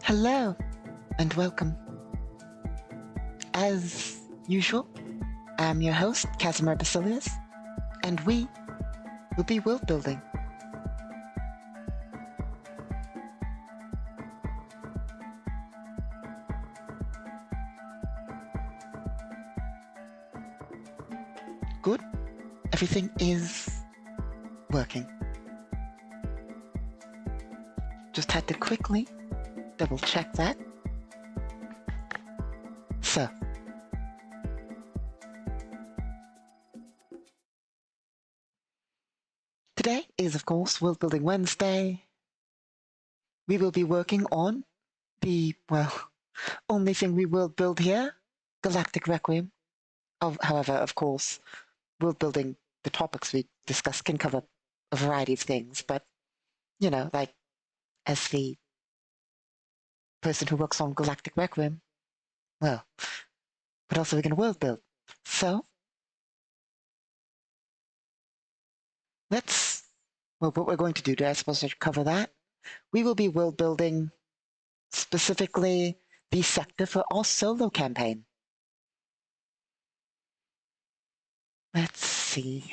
Hello and welcome. As usual, I'm your host, Casimir Basilius, and we will be world building. Good. Everything is working. Just had to quickly double check that. So, today is, of course, World Building Wednesday. We will be working on the, only thing we will build here, Galactic Requiem. However, of course, world building, the topics we discuss can cover a variety of things, but, like, as the person who works on Galactic Requiem, well, what else are we going to world build? So, what we're going to do, I suppose I should cover that. We will be world building specifically the sector for our solo campaign. Let's see.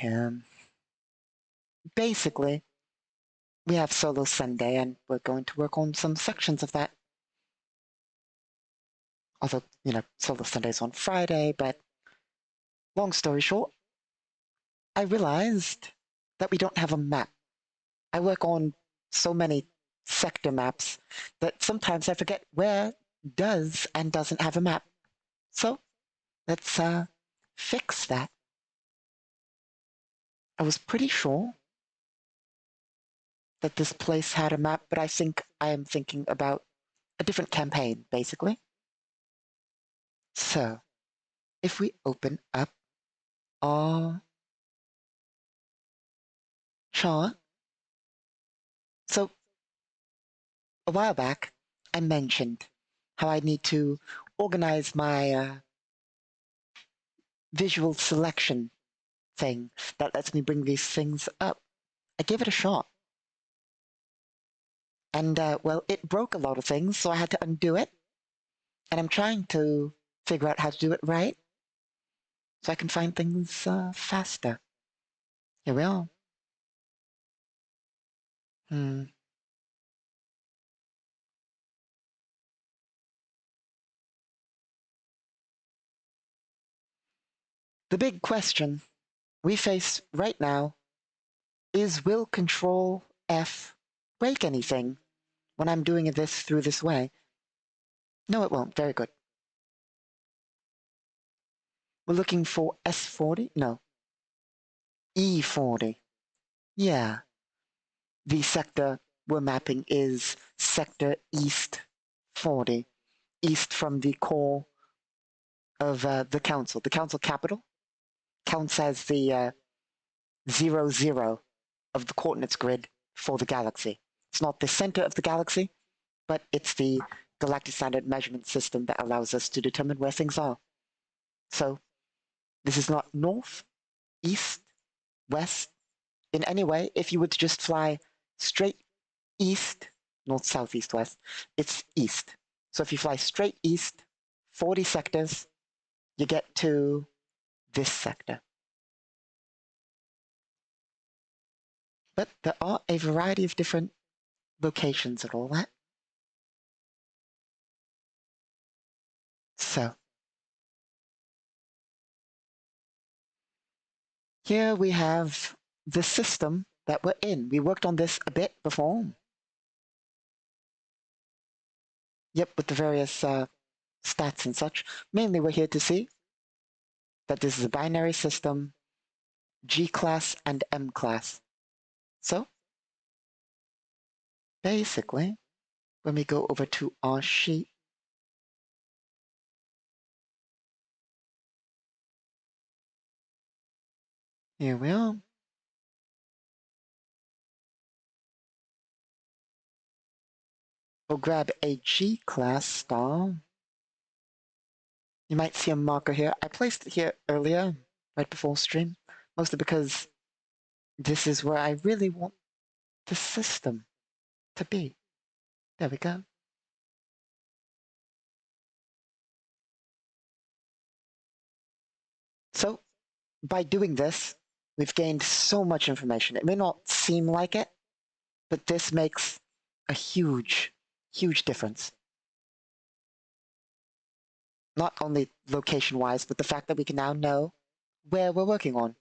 Basically, we have Solo Sunday, and we're going to work on some sections of that. Although, Solo Sunday's on Friday, but long story short, I realized that we don't have a map. I work on so many sector maps that sometimes I forget where does and doesn't have a map. So let's fix that. I was pretty sure that this place had a map, but I think I am thinking about a different campaign, basically. So, if we open up our chart, so a while back, I mentioned how I need to organize my visual selection thing that lets me bring these things up. I gave it a shot. And, it broke a lot of things, so I had to undo it. And I'm trying to figure out how to do it right so I can find things faster. Here we are. The big question we face right now is, will Control F break anything when I'm doing this through this way? No, it won't. Very good. We're looking for S40? No. E40. Yeah. The sector we're mapping is Sector East 40. East from the core of the Council. The Council capital counts as the 0, 0 of the coordinates grid for the galaxy. It's not the center of the galaxy, but it's the galactic standard measurement system that allows us to determine where things are. So this is not north, east, west, in any way. If you were to just fly straight east, north, south, east, west, it's east. So if you fly straight east, 40 sectors, you get to this sector. But there are a variety of different locations and all that. So here we have the system that we're in. We worked on this a bit before. Yep, with the various stats and such. Mainly we're here to see that this is a binary system, G-class and M-class. So, basically, when we go over to our sheet, here we are. We'll grab a G-class star. You might see a marker here. I placed it here earlier, right before stream, mostly because this is where I really want the system to be. There we go. So, by doing this, we've gained so much information. It may not seem like it, but this makes a huge, huge difference. Not only location-wise, but the fact that we can now know where we're working on.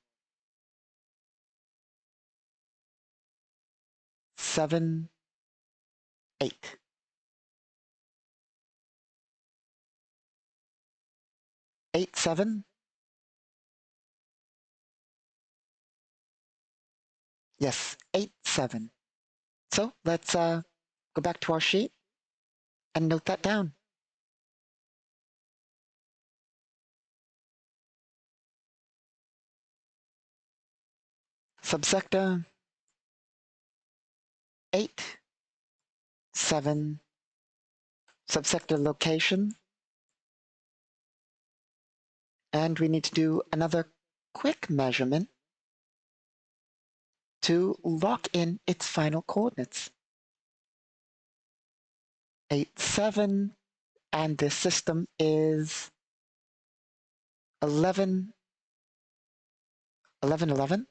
7, 8. 8, 7. Yes, 8, 7. So let's go back to our sheet and note that down. Subsector 8, 7, subsector location, and we need to do another quick measurement to lock in its final coordinates. 8, 7, and this system is 11, 11, 11.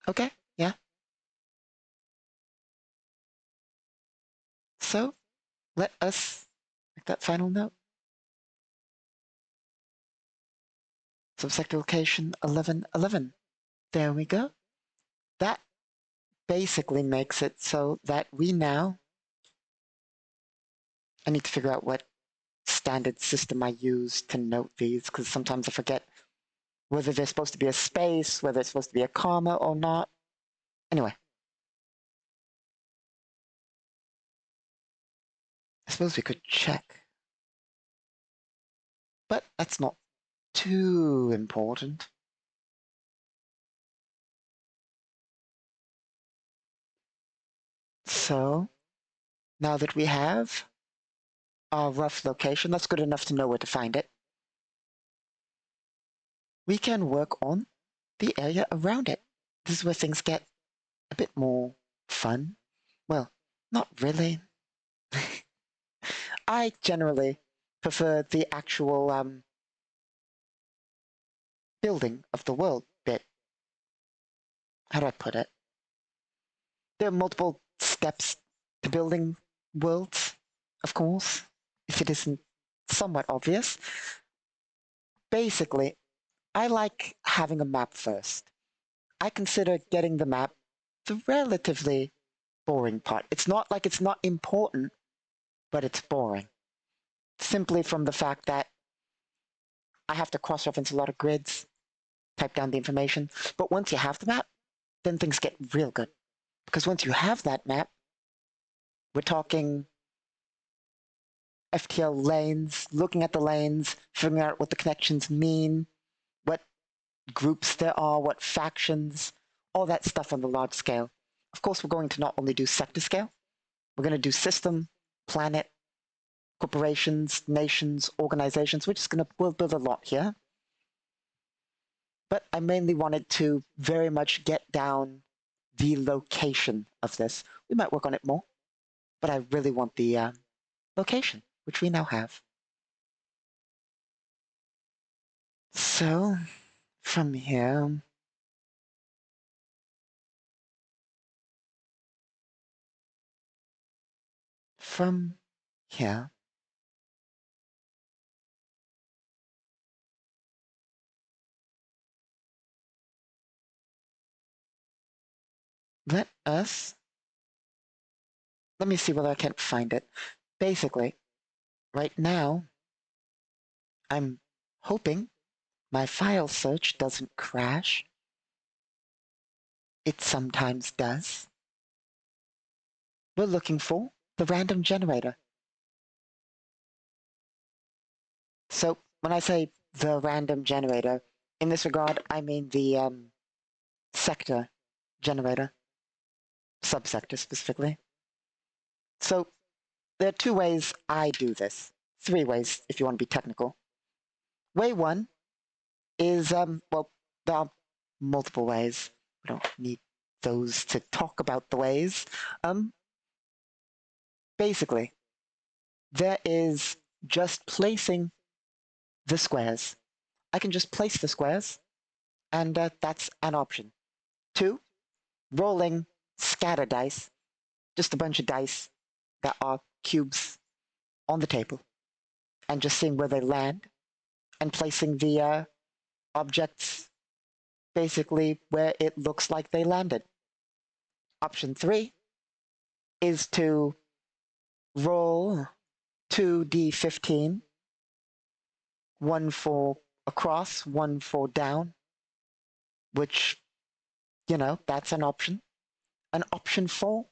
Okay, yeah. So let us make that final note. Subsector location 11, 11. There we go. That basically makes it so that we now, I need to figure out what standard system I use to note these, because sometimes I forget whether they're supposed to be a space, whether it's supposed to be a comma or not. Anyway. I suppose we could check. But that's not too important. So, now that we have our rough location, that's good enough to know where to find it, we can work on the area around it. This is where things get a bit more fun. Well, not really. I generally prefer the actual building of the world bit. How do I put it? There are multiple steps to building worlds, of course, if it isn't somewhat obvious. Basically, I like having a map first. I consider getting the map the relatively boring part. It's not like it's not important, but it's boring. Simply from the fact that I have to cross-reference a lot of grids, type down the information. But once you have the map, then things get real good. Because once you have that map, we're talking FTL lanes, looking at the lanes, figuring out what the connections mean, what groups there are, what factions, all that stuff on the large scale. Of course, we're going to not only do sector scale, we're going to do system, planet, corporations, nations, organizations. We're just going to build a lot here. But I mainly wanted to very much get down the location of this. We might work on it more, but I really want the location, which we now have. So, from here, let me see whether I can't find it. Basically, right now, I'm hoping my file search doesn't crash. It sometimes does. We're looking for the random generator. So when I say the random generator, in this regard, I mean the sector generator, subsector specifically. So there are two ways I do this. Three ways, if you want to be technical. Way one is, well, there are multiple ways. We don't need those to talk about the ways. Basically, there is just placing the squares. I can just place the squares, and that's an option. Two, rolling scatter dice, just a bunch of dice that are cubes on the table, and just seeing where they land, and placing the objects basically where it looks like they landed. Option three is to roll 2d15, one for across, one for down, which, you know, that's an option. An option four,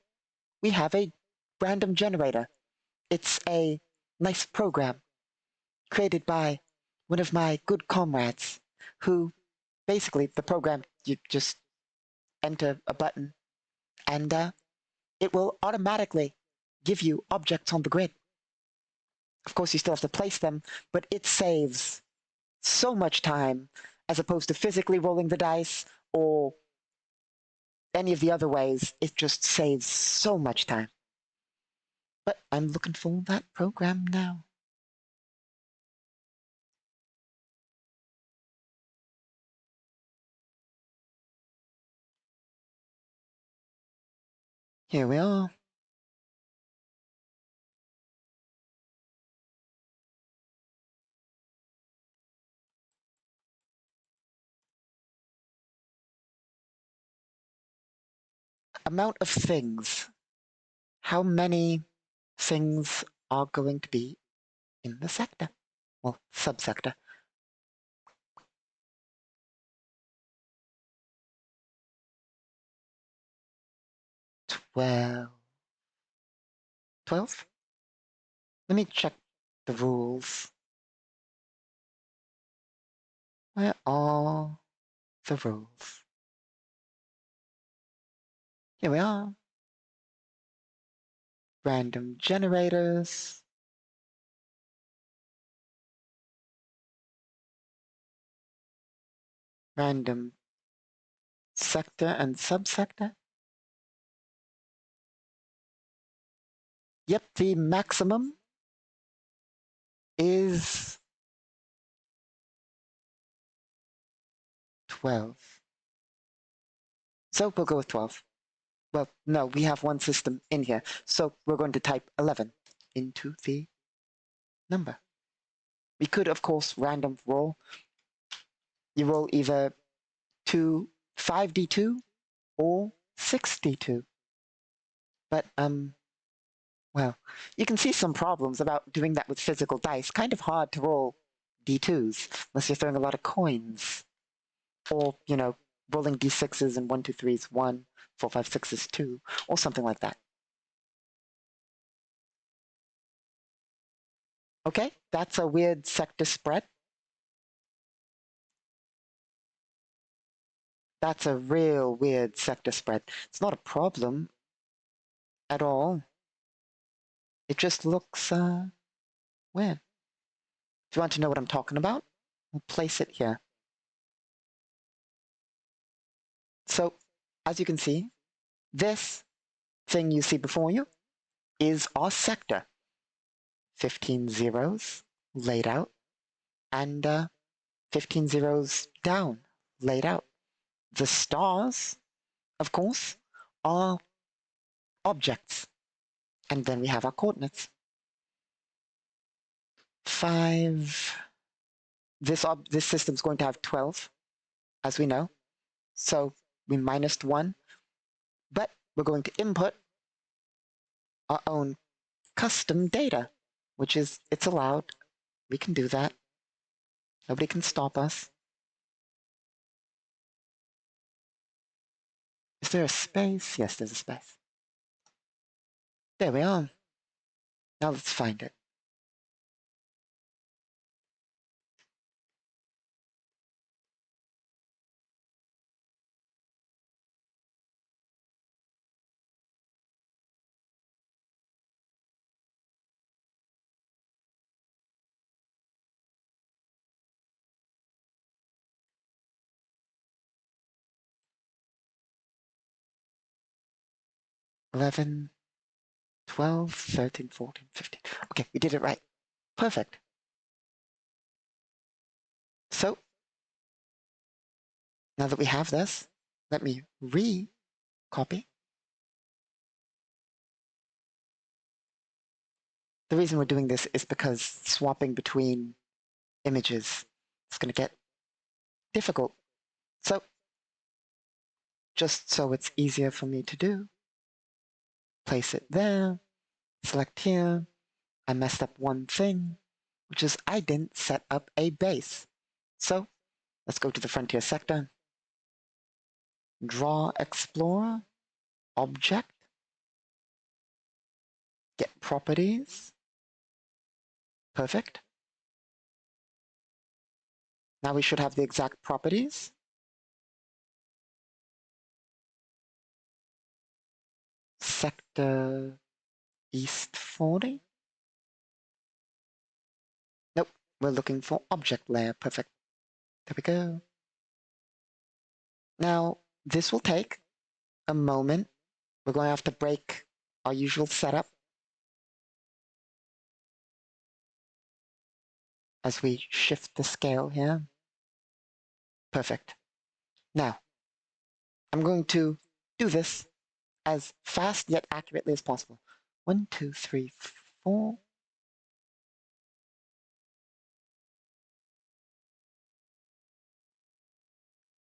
we have a random generator. It's a nice program created by one of my good comrades who basically the program, you just enter a button and it will automatically give you objects on the grid. Of course, you still have to place them, but it saves so much time as opposed to physically rolling the dice or any of the other ways. It just saves so much time. But I'm looking for that program now. Here we are. Amount of things. How many things are going to be in the sector? Well, subsector. 12. 12? Let me check the rules. Where are the rules? Here we are. Random generators. Random sector and subsector. Yep, the maximum is 12. So we'll go with 12. Well, no, we have one system in here. So we're going to type 11 into the number. We could, of course, random roll. You roll either 5d2 or 6d2. But, well, you can see some problems about doing that with physical dice. Kind of hard to roll d2s unless you're throwing a lot of coins. Or, you know, rolling d6s and 1, 2, 3 is 1, 4, 5, 6 is 2, or something like that. Okay, that's a weird sector spread. That's a real weird sector spread. It's not a problem at all. It just looks weird. If you want to know what I'm talking about, we'll place it here. So, as you can see, this thing you see before you is our sector. 15 zeros laid out, and 15 zeros down laid out. The stars, of course, are objects. And then we have our coordinates. 5. This system's going to have 12, as we know. So we minus 1. But we're going to input our own custom data, which is, it's allowed. We can do that. Nobody can stop us. Is there a space? Yes, there's a space. There we are. Now let's find it. Eleven, 12, 13, 14, 15. Okay, we did it right. Perfect. So, now that we have this, let me re-copy. The reason we're doing this is because swapping between images is going to get difficult. So, just so it's easier for me to do, place it there, select here. I messed up one thing, which is I didn't set up a base. So, let's go to the frontier sector. Draw Explorer, Object, get Properties. Perfect. Now we should have the exact properties. Sector East 40. Nope, we're looking for object layer. Perfect. There we go. Now, this will take a moment. We're going to have to break our usual setup as we shift the scale here. Perfect. Now, I'm going to do this as fast yet accurately as possible. 1, 2, 3, 4.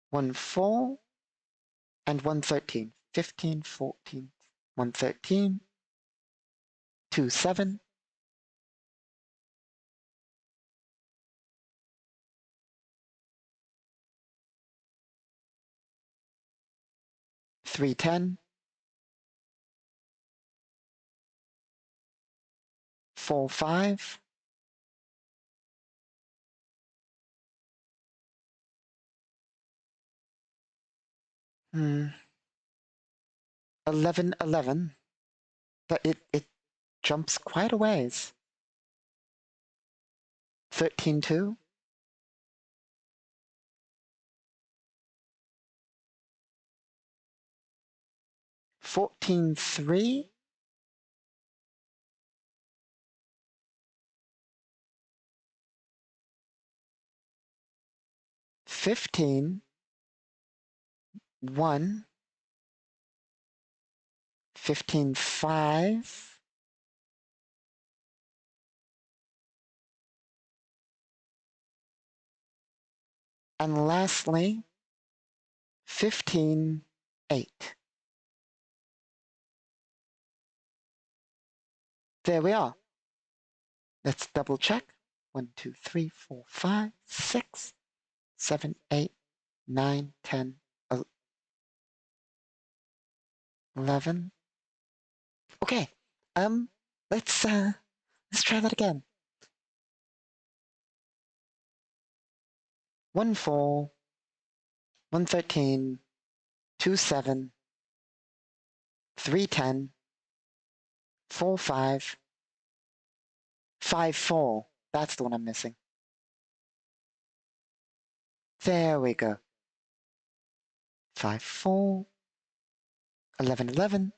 One 4 and 113. 15, 14, 113, 2, 7, 3, 10, 4, 5, 11, 11. But it jumps quite a ways. 13, 2. 14, 3. 15, 1, 15.5, and lastly, 15.8. There we are. Let's double check. 1, 2, 3, 4, 5, 6, 7, 8, 9, 10, 11. Okay. Let's try that again. 1, 4, 1, 13, 2, 7, 3, 10, 4, 5, 5, 4. That's the one I'm missing. There we go. 5, 4, 11, 11,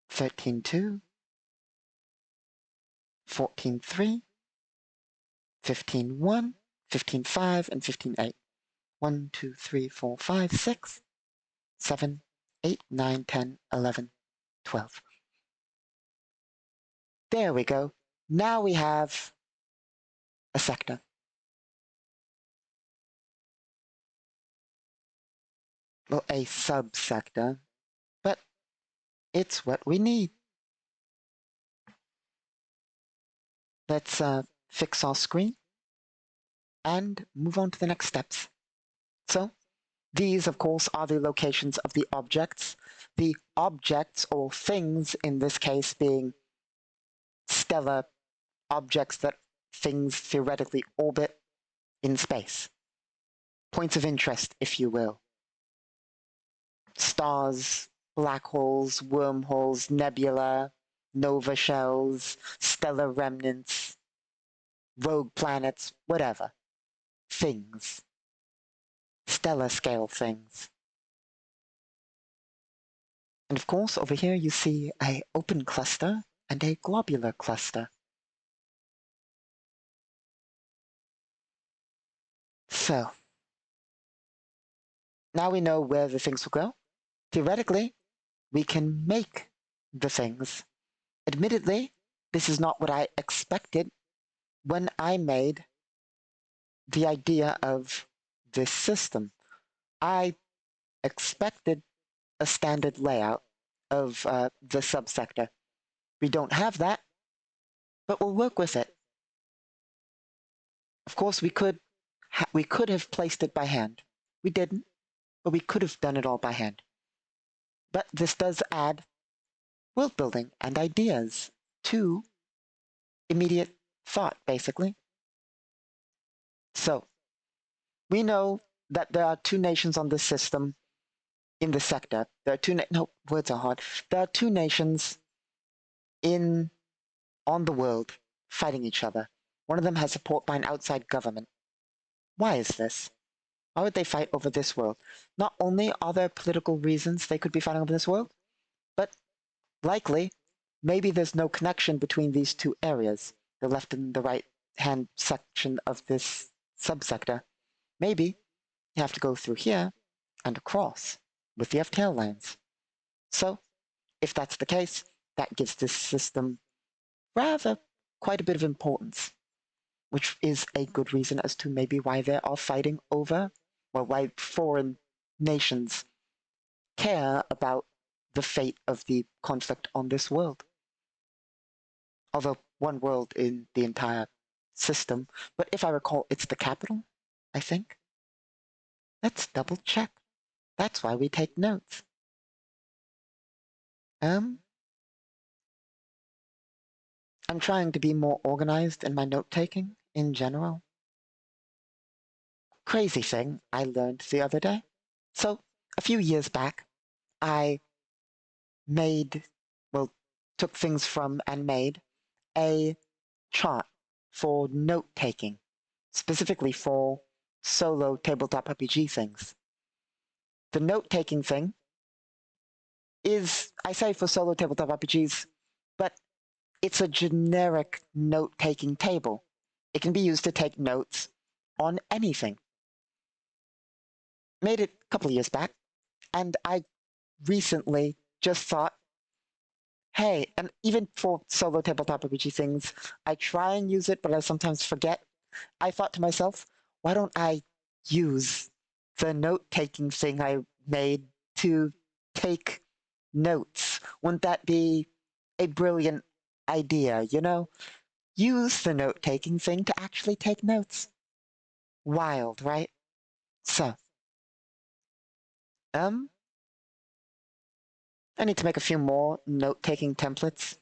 13, 2, 14, 3, 15, 1, 15, 5, and 15, 8. 1, 2, 3, 4, 5, 6, 7, 8, 9, 10, 11, 12. There we go. Now we have a sector. Well, a subsector, but it's what we need. Let's fix our screen and move on to the next steps. So, these, of course, are the locations of the objects. The objects, or things in this case, being stellar objects that things theoretically orbit in space. Points of interest, if you will. Stars, black holes, wormholes, nebula, nova shells, stellar remnants, rogue planets, whatever. Things. Stellar scale things. And of course, over here you see an open cluster and a globular cluster. So, now we know where the things will go. Theoretically, we can make the things. Admittedly, this is not what I expected when I made the idea of this system. I expected a standard layout of the subsector. We don't have that, but we'll work with it. Of course, we could have placed it by hand. We didn't, but we could have done it all by hand. But this does add world building and ideas to immediate thought, basically. So, we know that there are 2 nations on this system in the sector. There are 2 no, words are hard. There are 2 nations on the world fighting each other. One of them has support by an outside government. Why is this? Why would they fight over this world? Not only are there political reasons they could be fighting over this world, but likely, maybe there's no connection between these 2 areas, the left and the right-hand section of this subsector. Maybe you have to go through here and across with the FTL lines. So, if that's the case, that gives this system rather quite a bit of importance, which is a good reason as to maybe why they are fighting over, well, why foreign nations care about the fate of the conflict on this world. Although one world in the entire system, but if I recall, it's the capital, I think. Let's double check. That's why we take notes. I'm trying to be more organized in my note-taking in general. Crazy thing I learned the other day. So, a few years back, I took things from and made a chart for note-taking, specifically for solo tabletop RPG things. The note-taking thing is, I say for solo tabletop RPGs, but it's a generic note-taking table. It can be used to take notes on anything. Made it a couple of years back, And I recently just thought, hey, and even for solo tabletop RPG things, I try and use it, but I sometimes forget. I thought to myself, why don't I use the note taking thing I made to take notes? Wouldn't that be a brilliant idea, you know? Use the note taking thing to actually take notes. Wild, right? So, um, I need to make a few more note taking templates.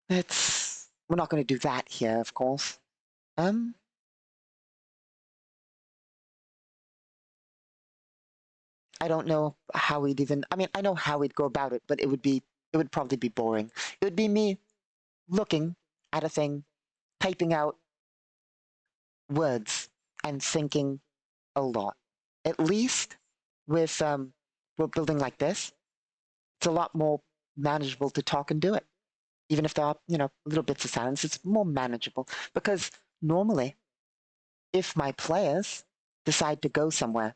We're not going to do that here, of course. Um, I don't know how we'd even, I mean, I know how we'd go about it, but it would probably be boring. It would be me looking at a thing, typing out words, and thinking a lot. At least with world building like this, it's a lot more manageable to talk and do it. Even if there are, little bits of silence, it's more manageable. Because normally, if my players decide to go somewhere,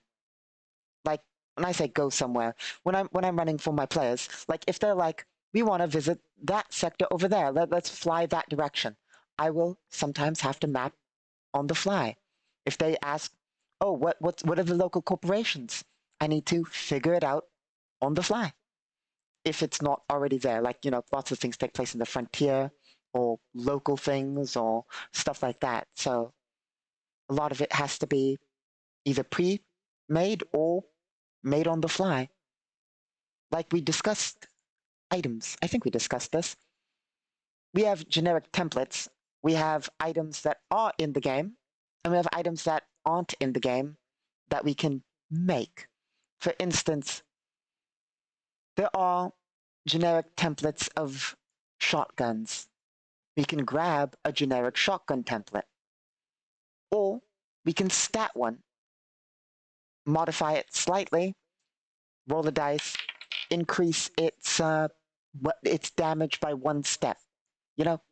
like when I say go somewhere, when I'm running for my players, like if they're like, we want to visit that sector over there, let's fly that direction, I will sometimes have to map on the fly. If they ask, oh, what are the local corporations? I need to figure it out on the fly. If it's not already there, like, lots of things take place in the frontier or local things or stuff like that. So a lot of it has to be either pre-made or made on the fly. Like we discussed items. I think we discussed this. We have generic templates. We have items that are in the game, and we have items that aren't in the game that we can make. For instance, there are generic templates of shotguns. We can grab a generic shotgun template, or we can stat one, modify it slightly, roll the dice, increase its damage by 1 step.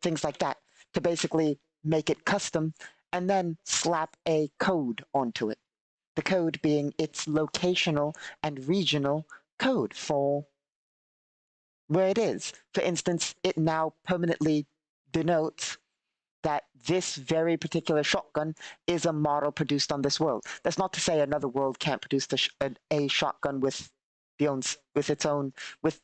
Things like that, to basically make it custom and then slap a code onto it. The code being its locational and regional code for where it is. For instance, it now permanently denotes that this very particular shotgun is a model produced on this world. That's not to say another world can't produce a shotgun with its own, with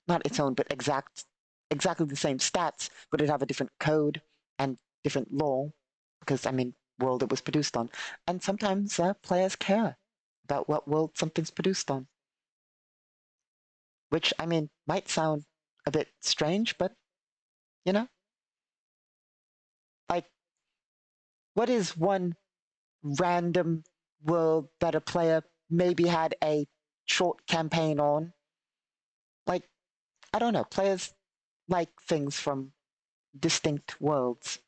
not its own, but exactly the same stats, but it have a different code and different law, because I mean, world it was produced on. And sometimes players care about what world something's produced on, which I mean might sound a bit strange, but you know, like what is one random world that a player maybe had a short campaign on? Like, I don't know, players like things from distinct worlds.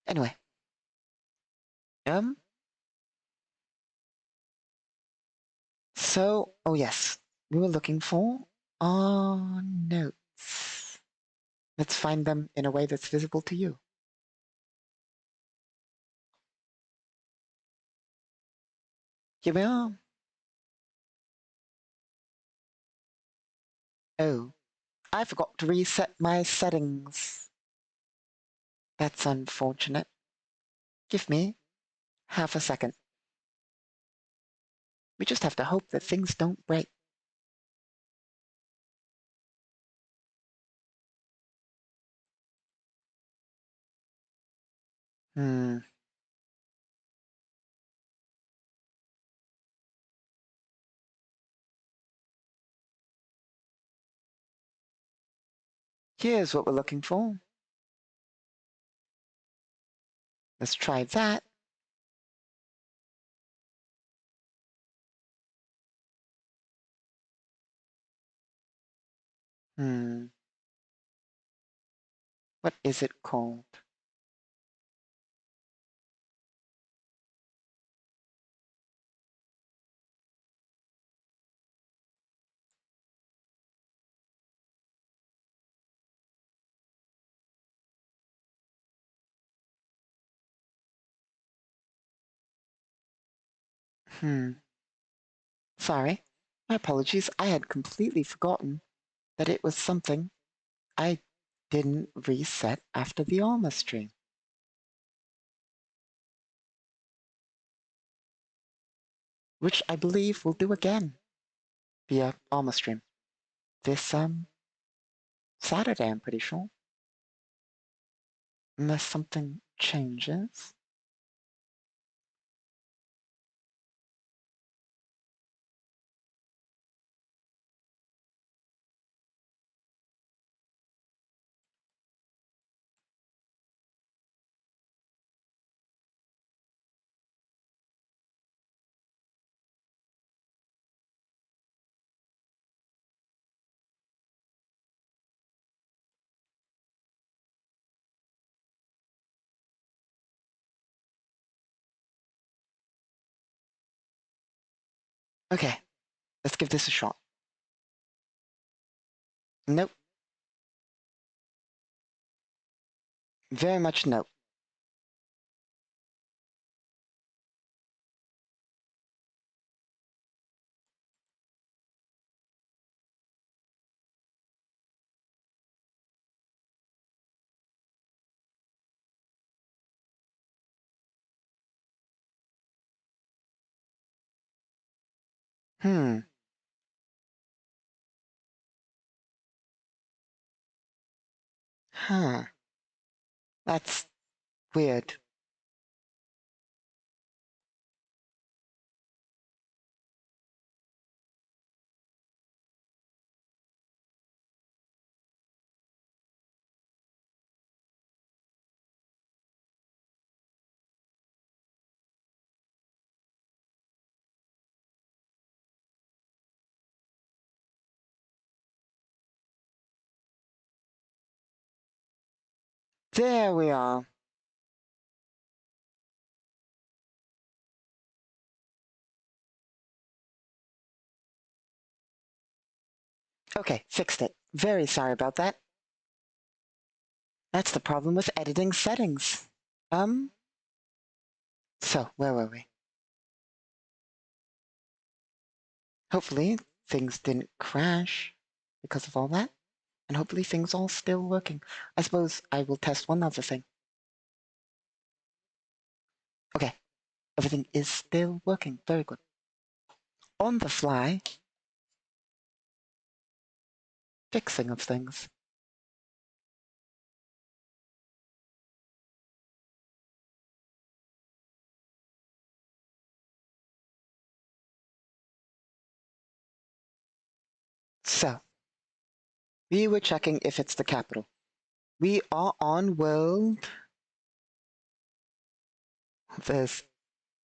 Anyway, um, so, oh yes, we were looking for our notes. Let's find them in a way that's visible to you. Here we are. Oh, I forgot to reset my settings. That's unfortunate. Give me half a second. We just have to hope that things don't break. Hmm. Here's what we're looking for. Let's try that. Hmm. What is it called? Sorry. My apologies. I had completely forgotten that it was something I didn't reset after the Alma stream. Which I believe we'll do again via Alma stream. This Saturday, I'm pretty sure. Unless something changes. Okay, let's give this a shot. Nope. Very much nope. Hmm. Huh. That's weird. There we are. Okay, fixed it. Very sorry about that. That's the problem with editing settings. So, where were we? Hopefully, things didn't crash because of all that. And hopefully things are still working. I suppose I will test one other thing. Okay, everything is still working. Very good. On the fly, fixing of things. So, we were checking if it's the capital. We are on world. There's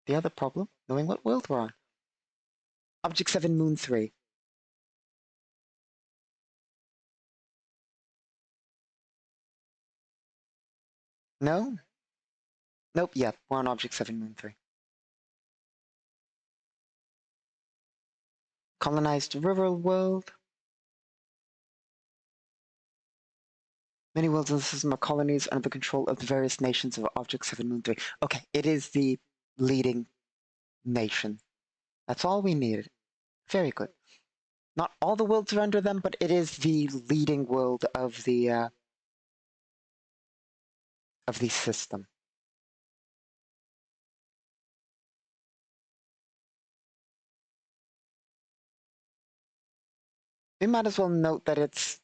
the other problem, knowing what world we're on. Object 7, Moon 3. No? Nope, yep, we're on Object 7, Moon 3. Colonized rural world. Many worlds in the system are colonies under the control of the various nations of Object 7, Moon 3. Okay, it is the leading nation. That's all we needed. Very good. Not all the worlds are under them, but it is the leading world of the system. We might as well note that it's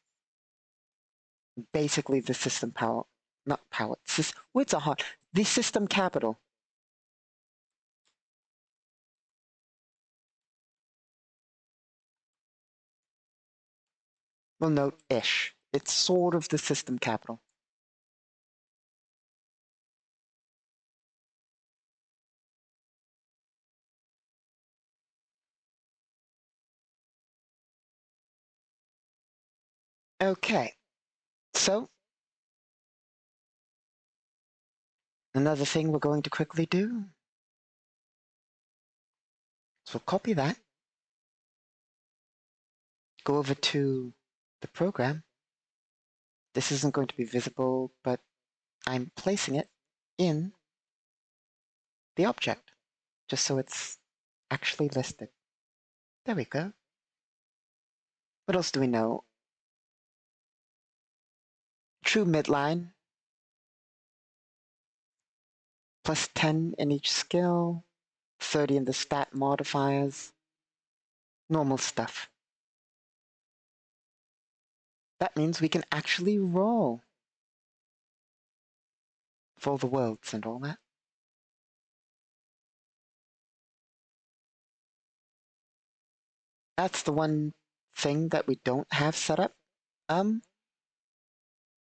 basically the system power, not power. Words are hard. The system capital. We'll note ish. It's sort of the system capital. Okay, so another thing we're going to quickly do. So we'll copy that, go over to the program. This isn't going to be visible, but I'm placing it in the object, just so it's actually listed. There we go. What else do we know? True midline, plus 10 in each skill, 30 in the stat modifiers. Normal stuff. That means we can actually roll for the worlds and all that. That's the one thing that we don't have set up.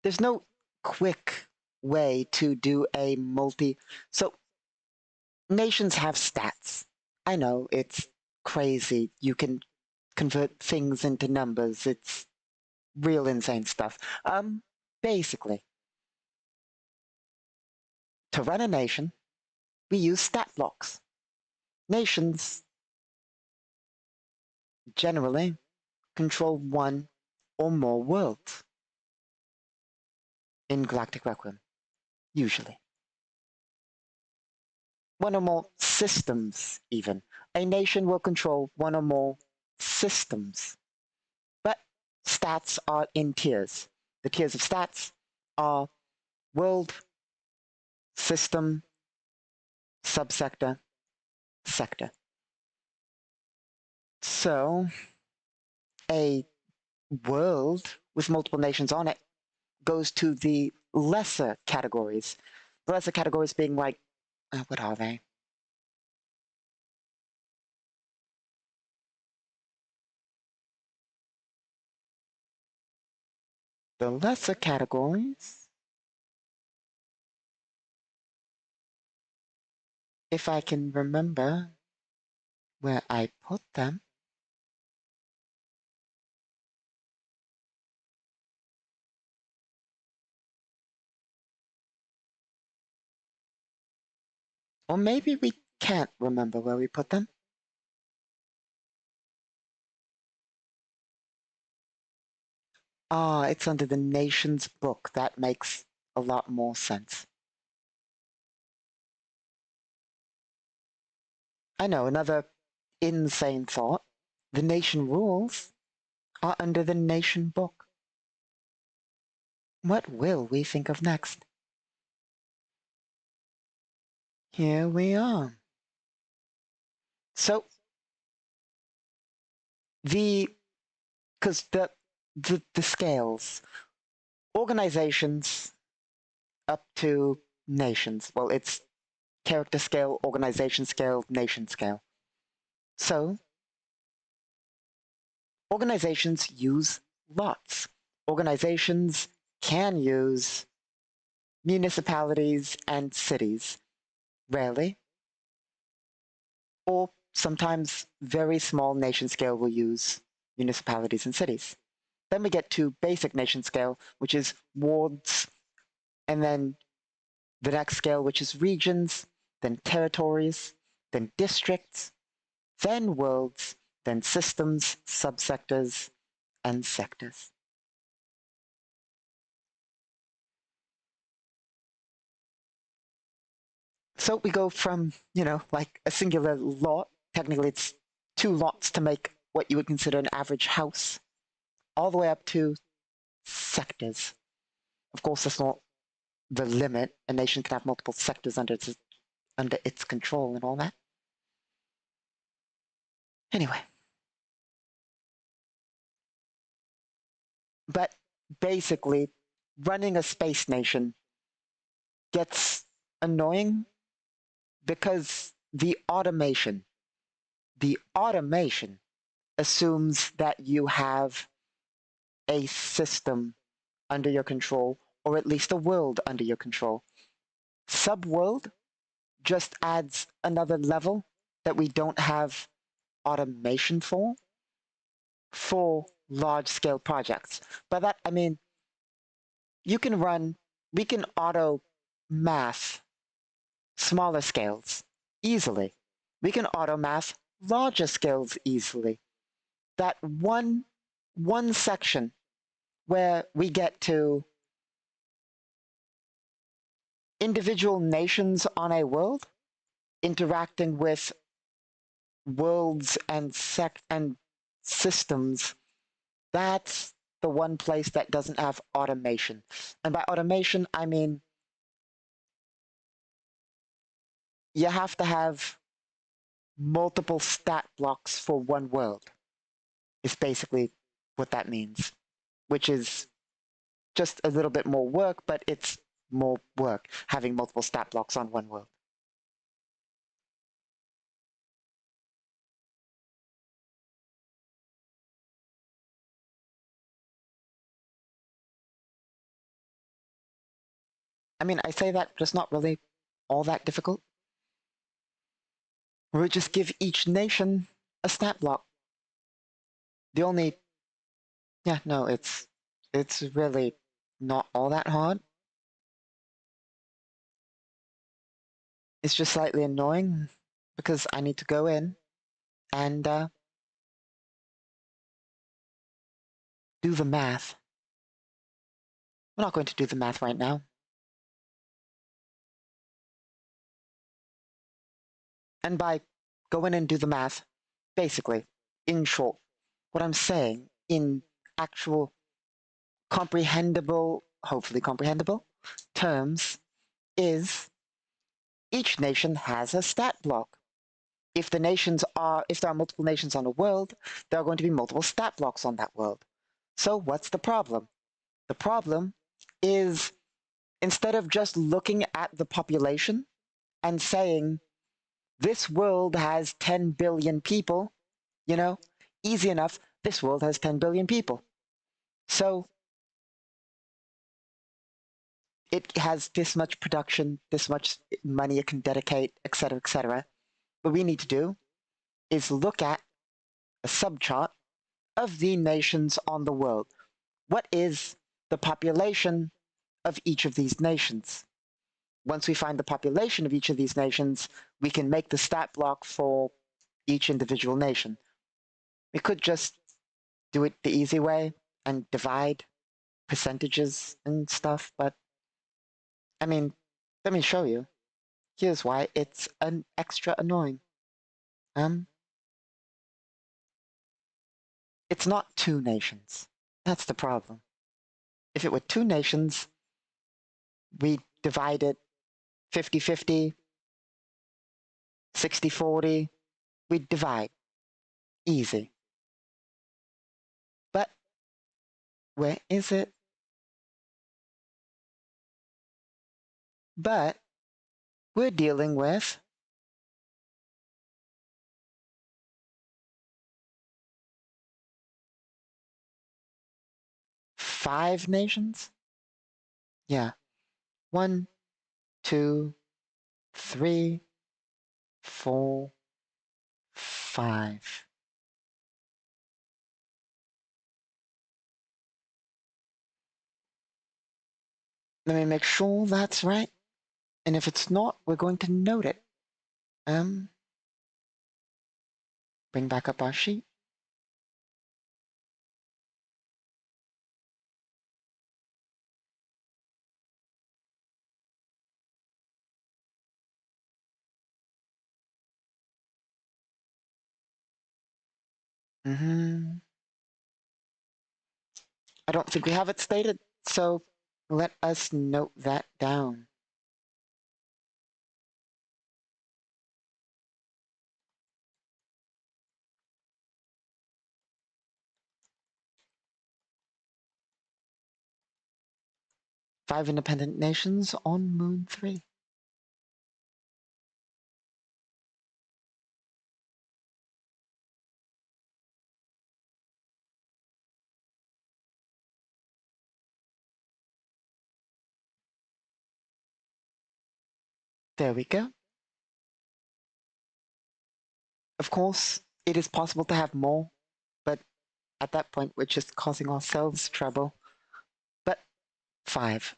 There's no quick way to do a multi. So nations have stats. I know it's crazy. You can convert things into numbers. It's real insane stuff. Basically, to run a nation, we use stat blocks. Nations generally control one or more worlds in Galactic Requiem, usually. One or more systems, even. A nation will control one or more systems. But stats are in tiers. The tiers of stats are world, system, subsector, sector. So, a world with multiple nations on it goes to the lesser categories. The lesser categories being like, what are they? The lesser categories, if I can remember where I put them, or maybe we can't remember where we put them. Ah, it's under the nations book. That makes a lot more sense. I know, another insane thought. The nation rules are under the nation book. What will we think of next? Here we are. So, because the scales, organizations up to nations. Well, it's character scale, organization scale, nation scale. So, organizations use lots. Organizations can use municipalities and cities, rarely. Or sometimes very small nation scale will use municipalities and cities. Then we get to basic nation scale, which is wards, and then the next scale, which is regions, then territories, then districts, then worlds, then systems, subsectors, and sectors. So we go from, like a singular lot, technically it's 2 lots to make what you would consider an average house, all the way up to sectors. Of course, that's not the limit. A nation can have multiple sectors under its control and all that. Anyway. But basically, running a space nation gets annoying because the automation assumes that you have a system under your control, or at least a world under your control. Subworld just adds another level that we don't have automation for large-scale projects. By that, I mean, we can auto math smaller scales easily. We can auto math larger scales easily. That one section where we get to individual nations on a world interacting with worlds and systems, that's the one place that doesn't have automation. And by automation, I mean you have to have multiple stat blocks for one world, is basically what that means, which is just a little bit more work, but it's more work having multiple stat blocks on one world. I mean, I say that, but it's not really all that difficult. We would just give each nation a stat block. The only, yeah, no, it's really not all that hard. It's just slightly annoying because I need to go in and do the math. We're not going to do the math right now. And by go in and do the math, basically, in short, what I'm saying in actual comprehensible, hopefully comprehensible terms is each nation has a stat block. If there are multiple nations on a world, there are going to be multiple stat blocks on that world. So what's the problem? The problem is instead of just looking at the population and saying, this world has 10 billion people, you know, easy enough, this world has 10 billion people. So it has this much production, this much money it can dedicate, etc., etc. What we need to do is look at a subchart of the nations on the world. What is the population of each of these nations? Once we find the population of each of these nations, we can make the stat block for each individual nation. We could just do it the easy way and divide percentages and stuff, but I mean, let me show you. Here's why it's an extra annoying. It's not two nations. That's the problem. If it were two nations, we divide it 50-50, 60-40, we'd divide. Easy. But where is it? But we're dealing with five nations? Yeah. 1, 2, 3, 4, 5. Let me make sure that's right. And if it's not, we're going to note it. Bring back up our sheet. I don't think we have it stated, so let us note that down. Five independent nations on Moon 3. There we go. Of course, it is possible to have more, but at that point, we're just causing ourselves trouble. But 5.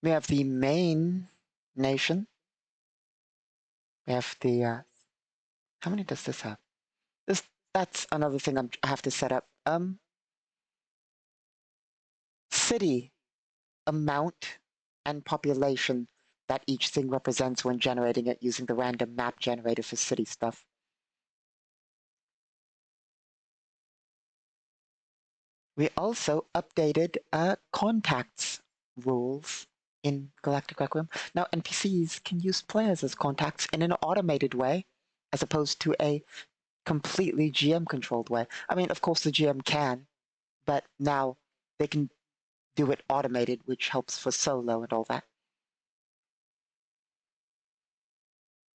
We have the main nation. We have the, how many does this have? That's another thing I have to set up. City amount and population that each thing represents when generating it using the random map generator for city stuff. We also updated contacts rules in Galactic Requiem. Now NPCs can use players as contacts in an automated way, as opposed to a completely GM-controlled way. I mean, of course the GM can, but now they can do it automated, which helps for solo and all that.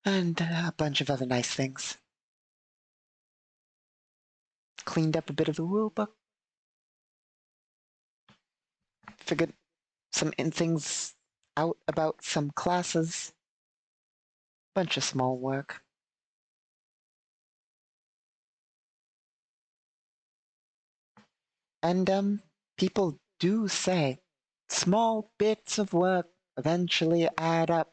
And a bunch of other nice things. Cleaned up a bit of the rulebook. Figured some things out about some classes. Bunch of small work. And people do say small bits of work eventually add up.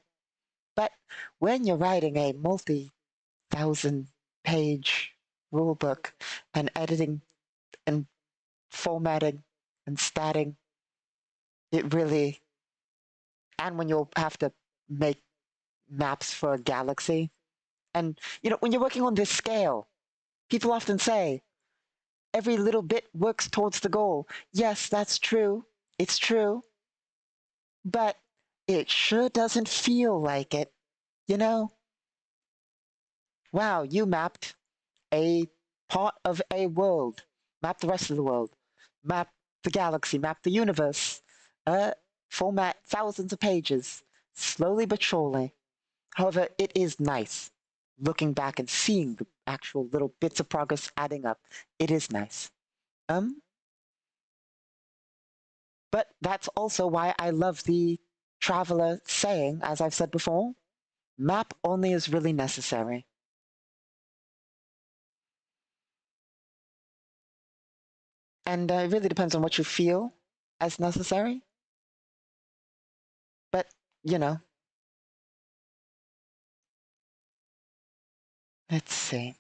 But when you're writing a multi-thousand page rulebook and editing and formatting and statting, it really, and when you'll have to make maps for a galaxy, and when you're working on this scale, people often say, every little bit works towards the goal. Yes, that's true. It's true. But it sure doesn't feel like it, you know? Wow, you mapped a part of a world. Map the rest of the world. Map the galaxy. Map the universe. Format thousands of pages. Slowly but surely. However, it is nice looking back and seeing the actual little bits of progress adding up. It is nice. But that's also why I love the traveler saying, as I've said before, map only is really necessary. And it really depends on what you feel as necessary. But, let's see.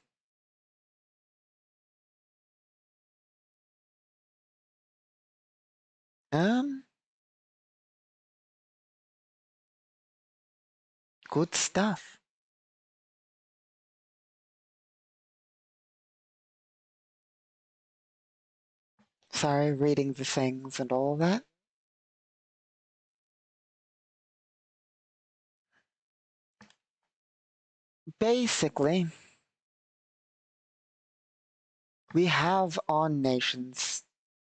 Good stuff. Sorry, reading the things and all that. Basically, we have on nations.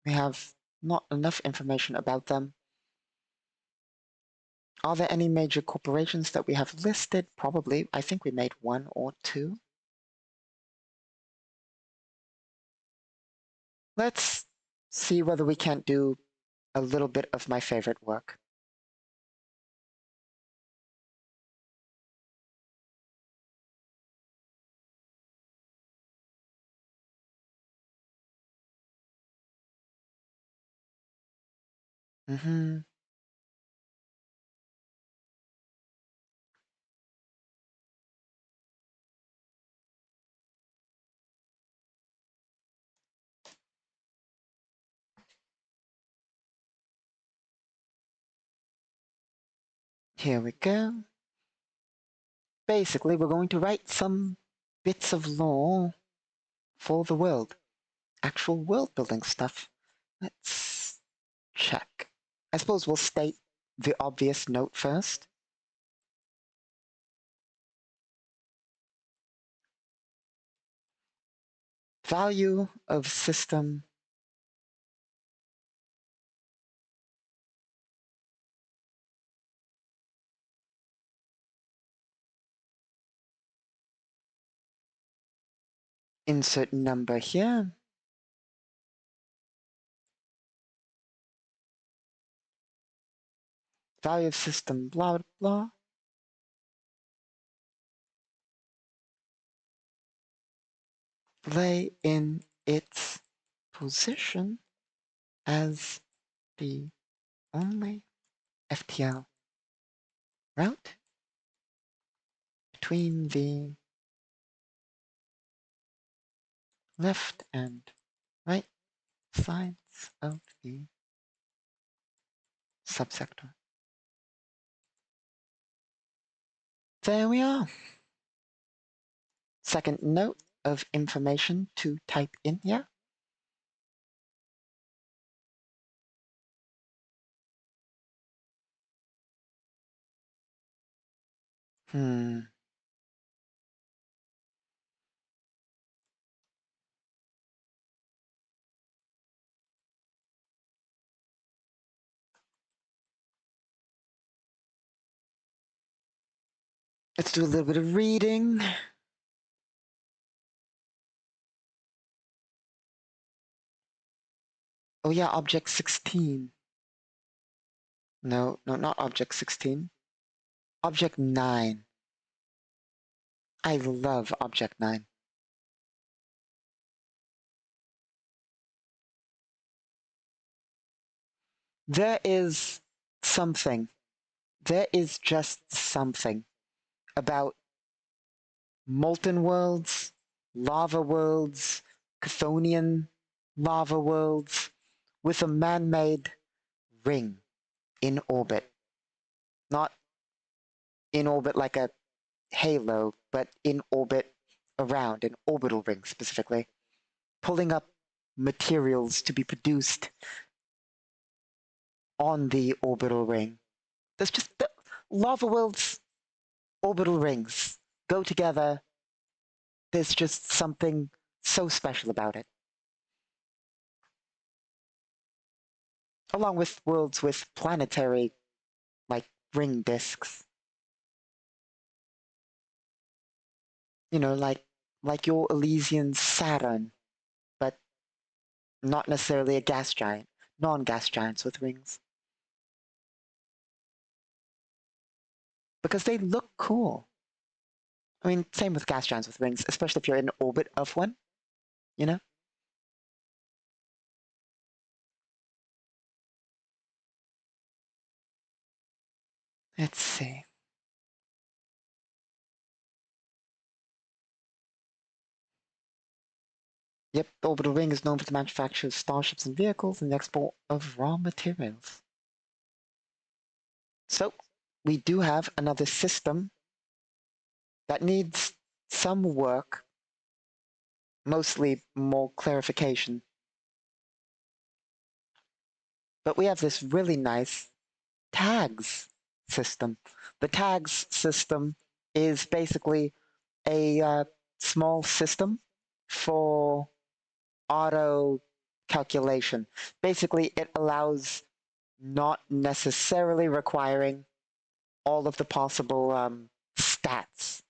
We have not enough information about them. Are there any major corporations that we have listed? Probably. I think we made one or two. Let's see whether we can't do a little bit of my favorite work. Here we go. Basically, we're going to write some bits of lore for the world. Actual world building stuff. Let's check. I suppose we'll state the obvious note first. Value of system. Insert number here. Value of system, blah, blah. Lay in its position as the only FTL route between the left and right sides of the subsector. there we are. Second note of information to type in here. Let's do a little bit of reading. Oh yeah, object 16. No, not object 16. Object 9. I love object 9. There is something. There is just something about molten worlds, lava worlds, Chthonian lava worlds with a man-made ring in orbit. Not in orbit like a halo, but in orbit around, an orbital ring specifically, pulling up materials to be produced on the orbital ring. There's just the lava worlds, orbital rings go together. There's just something so special about it. Along with worlds with planetary, like, ring disks. You know, like your Elysian Saturn, but not necessarily a gas giant. Non-gas giants with rings. Because they look cool. I mean, same with gas giants with rings, especially if you're in orbit of one, you know? Let's see. Yep, the orbital ring is known for the manufacture of starships and vehicles and the export of raw materials. So, we do have another system that needs some work, mostly more clarification. But we have this really nice tags system. The tags system is basically a small system for auto calculation. Basically, it allows not necessarily requiring all of the possible stats.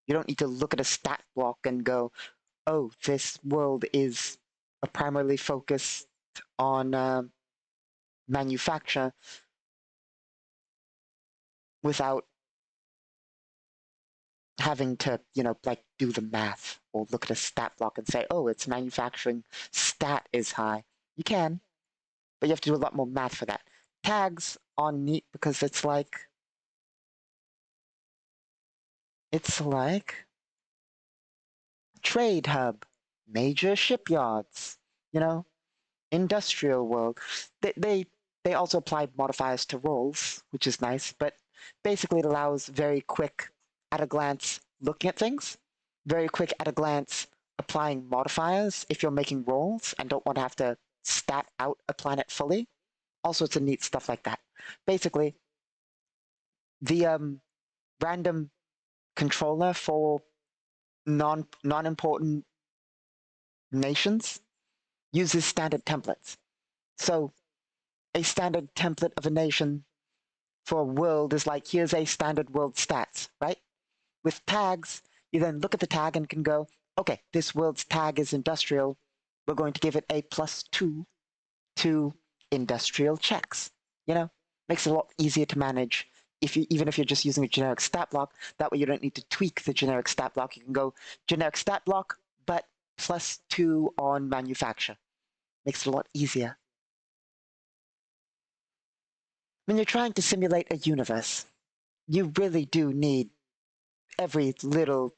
You don't need to look at a stat block and go, oh, this world is primarily focused on manufacture without having to, like do the math or look at a stat block and say, oh, its manufacturing stat is high. You can, but you have to do a lot more math for that. Tags are neat because it's like trade hub, major shipyards, industrial world. They also apply modifiers to roles, which is nice, but basically it allows very quick at a glance looking at things, very quick at a glance applying modifiers if you're making rolls and don't want to have to stat out a planet fully. All sorts of neat stuff like that. Basically, the random controller for non-important nations uses standard templates. So a standard template of a nation for a world is like, here's a standard world stats, right? With tags, you then look at the tag and can go, okay, this world's tag is industrial. We're going to give it a +2 to industrial checks. Makes it a lot easier to manage even if you're just using a generic stat block. That way you don't need to tweak the generic stat block. You can go generic stat block, but +2 on manufacture. Makes it a lot easier. When you're trying to simulate a universe, you really do need every little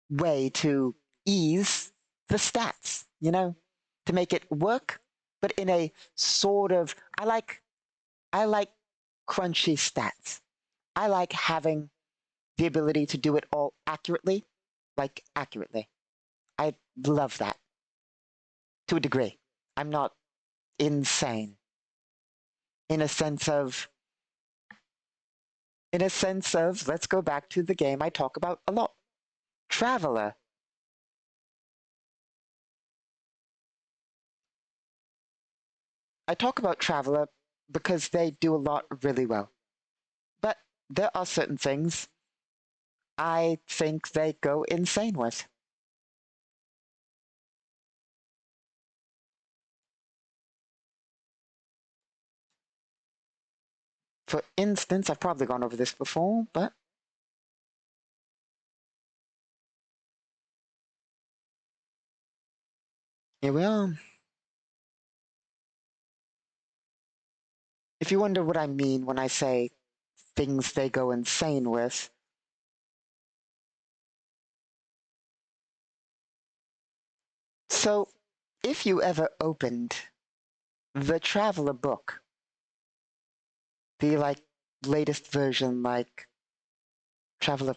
way to ease the stats, to make it work, but in a sort of, I like crunchy stats. I like having the ability to do it all accurately, like accurately. I love that to a degree. I'm not insane in a sense of let's go back to the game I talk about a lot. Traveler. I talk about Traveler because they do a lot really well. But there are certain things I think they go insane with. For instance, I've probably gone over this before, but here we are. If you wonder what I mean when I say things they go insane with, so if you ever opened the Traveler book, the latest version, like Traveler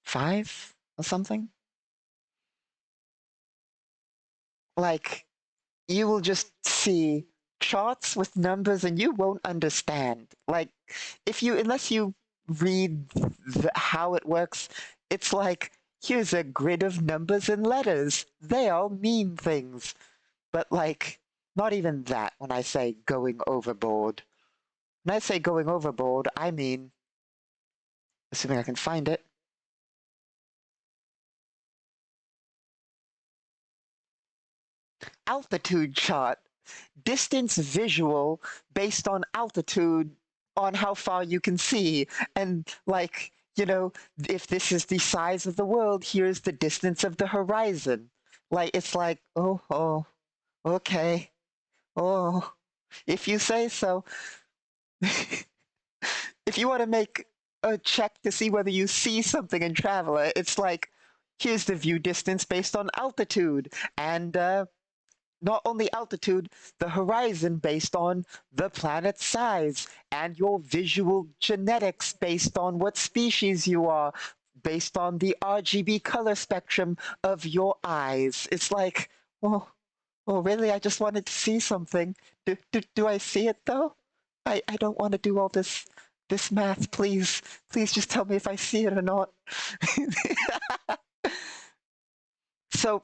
5 or something, like you will just see charts with numbers and you won't understand. Like unless you read how it works, it's like here's a grid of numbers and letters. They all mean things. But not even that when I say going overboard. When I say going overboard, I mean, assuming I can find it, altitude chart, distance visual based on altitude on how far you can see. And if this is the size of the world, here's the distance of the horizon. It's like, oh, okay. Oh, if you say so. If you want to make a check to see whether you see something in Traveler, it's like, here's the view distance based on altitude. And not only altitude, the horizon based on the planet's size, and your visual genetics based on what species you are, based on the RGB color spectrum of your eyes. It's like, oh, really? I just wanted to see something. Do I see it though? I don't want to do all this math. Please just tell me if I see it or not. So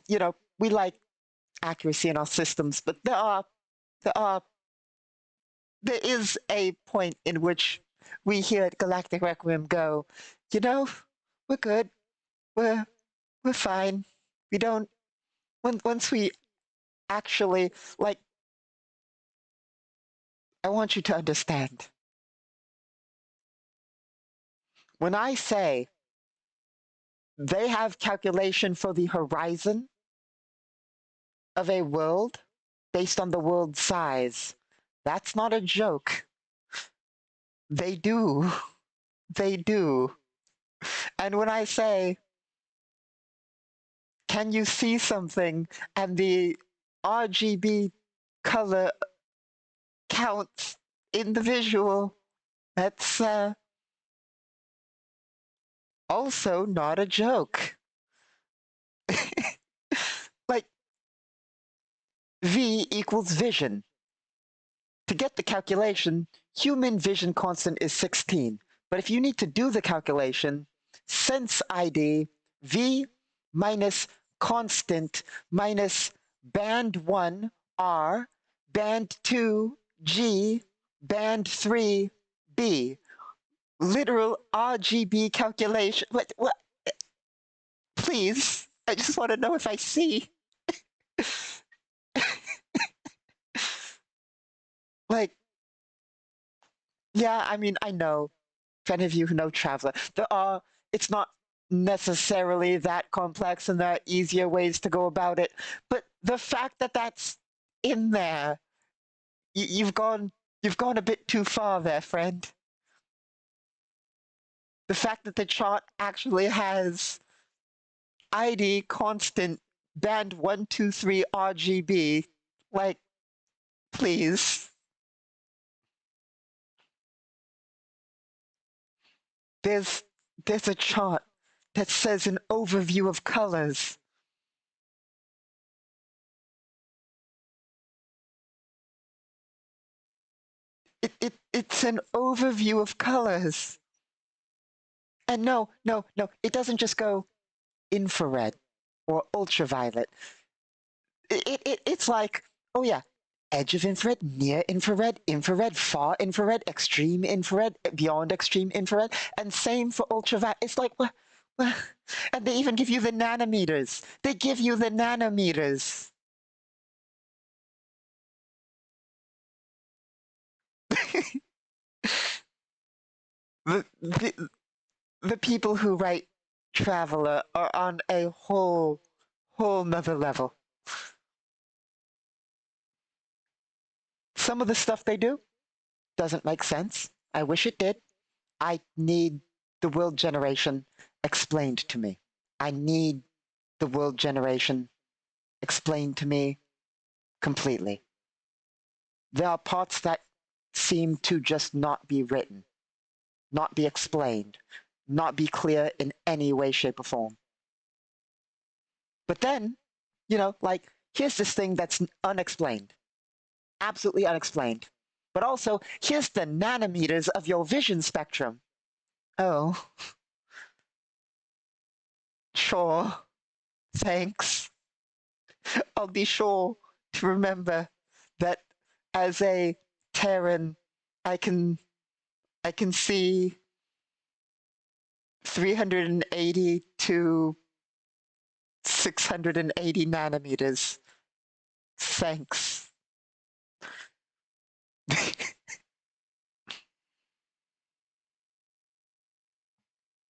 we like accuracy in our systems, but there is a point in which we here at Galactic Requiem go, we're good, we're fine. We don't once we actually I want you to understand. When I say they have calculation for the horizon of a world based on the world size, that's not a joke. They do. They do. And when I say, can you see something? And the RGB color counts in the visual, that's also not a joke. V equals vision. To get the calculation, human vision constant is 16. But if you need to do the calculation, sense ID V minus constant minus band 1 R, band 2 G, band 3 B. Literal RGB calculation. What? Please, I just want to know if I see. Yeah, I mean, I know, for any of you who know Traveler, it's not necessarily that complex and there are easier ways to go about it. But the fact that that's in there, you've gone a bit too far there, friend. The fact that the chart actually has ID constant band 123 RGB, please. There's There's a chart that says an overview of colors. It's an overview of colors. And no, it doesn't just go infrared or ultraviolet. It's like, oh yeah, edge of infrared, near infrared, infrared, far infrared, extreme infrared, beyond extreme infrared, and same for ultraviolet. It's like, what? And they even give you the nanometers. They give you the nanometers. The, the people who write Traveler are on a whole nother level. Some of the stuff they do doesn't make sense. I wish it did. I need the world generation explained to me. I need the world generation explained to me completely. There are parts that seem to just not be written, not be explained, not be clear in any way, shape, or form. But then, like, here's this thing that's unexplained, absolutely unexplained. But also, here's the nanometers of your vision spectrum. Oh, sure, thanks. I'll be sure to remember that as a Terran, I can see 380 to 680 nanometers. Thanks.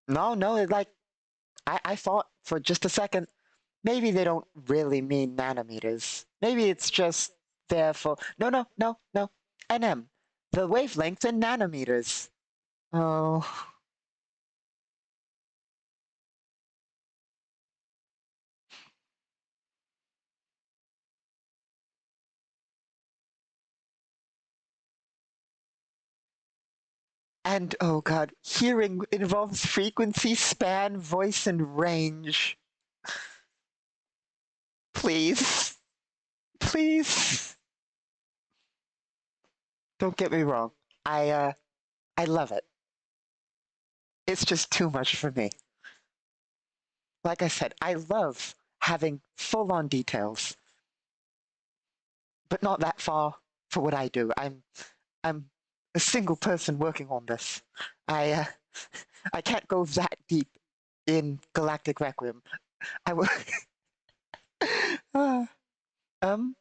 No, like I thought for just a second, maybe they don't really mean nanometers. Maybe it's just there for no. NM. The wavelength in nanometers. Oh. And oh god, hearing involves frequency, span, voice, and range. Please. Please. Don't get me wrong. I love it. It's just too much for me. Like I said, I love having full on details, but not that far for what I do. I'm a single person working on this. I uh, I can't go that deep in Galactic Requiem. I will. um,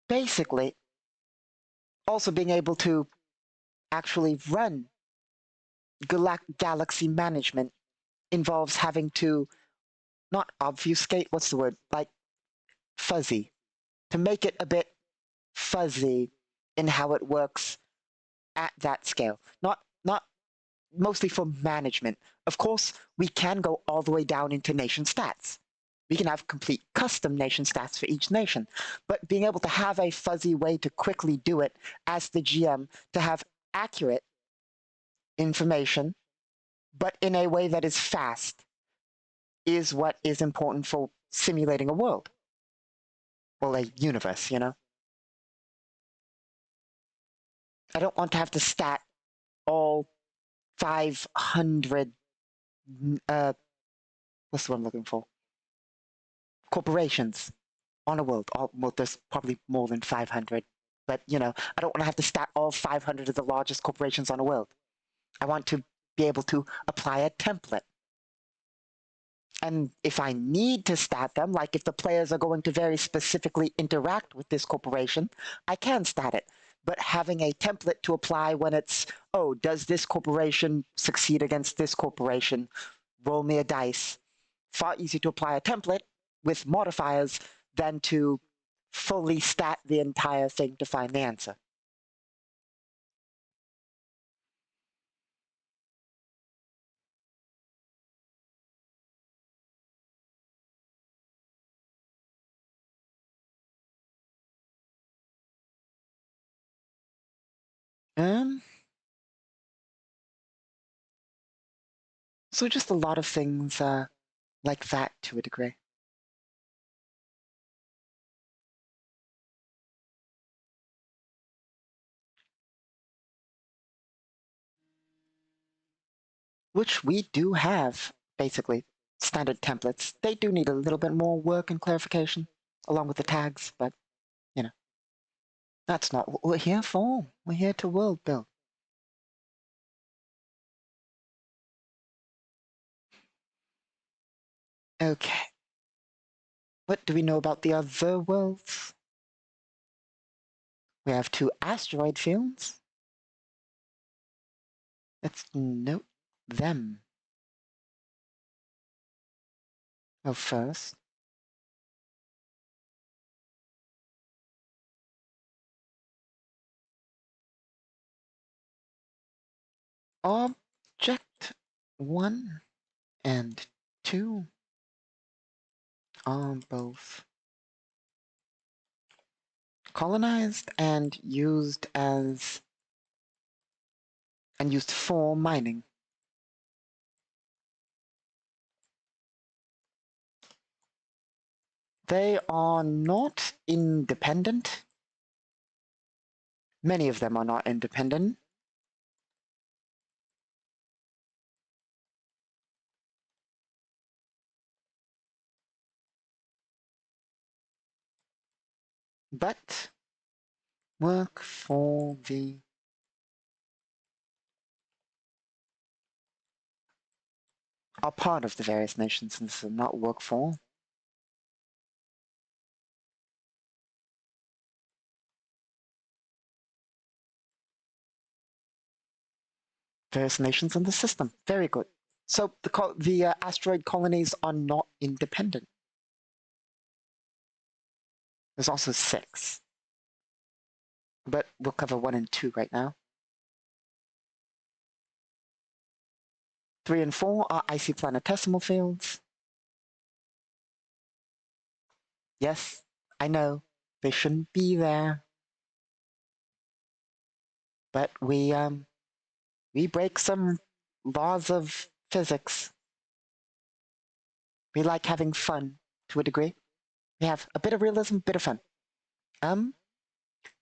Basically, also being able to actually run galaxy management involves having to not obfuscate. What's the word? Like fuzzy, to make it a bit fuzzy in how it works at that scale. Not mostly for management. Of course, we can go all the way down into nation stats. We can have complete custom nation stats for each nation. But being able to have a fuzzy way to quickly do it as the GM, to have accurate information, but in a way that is fast, is what is important for simulating a world. Well, a universe. I don't want to have to stat all 500, what's the one I'm looking for? Corporations on a world. Well, there's probably more than 500. But, I don't want to have to stat all 500 of the largest corporations on a world. I want to be able to apply a template. And if I need to stat them, like if the players are going to very specifically interact with this corporation, I can stat it. But having a template to apply when it's, oh, does this corporation succeed against this corporation? Roll me a dice. Far easier to apply a template with modifiers than to fully stat the entire thing to find the answer. Um, So just a lot of things like that to a degree. Which we do have, basically, standard templates. They do need a little bit more work and clarification, along with the tags, but, you know, that's not what we're here for. We're here to world build. Okay. What do we know about the other worlds? We have 2 asteroid fields. Let's note them. Oh, first. Object 1 and 2 are both colonized and used for mining. They are not independent. Many of them are not independent. But work for the are part of the various nations and so not work for. Various nations in the system. Very good. So the asteroid colonies are not independent. There's also 6. But we'll cover 1 and 2 right now. 3 and 4 are icy planetesimal fields. Yes, I know, they shouldn't be there. But we break some laws of physics. We like having fun to a degree. We have a bit of realism, a bit of fun.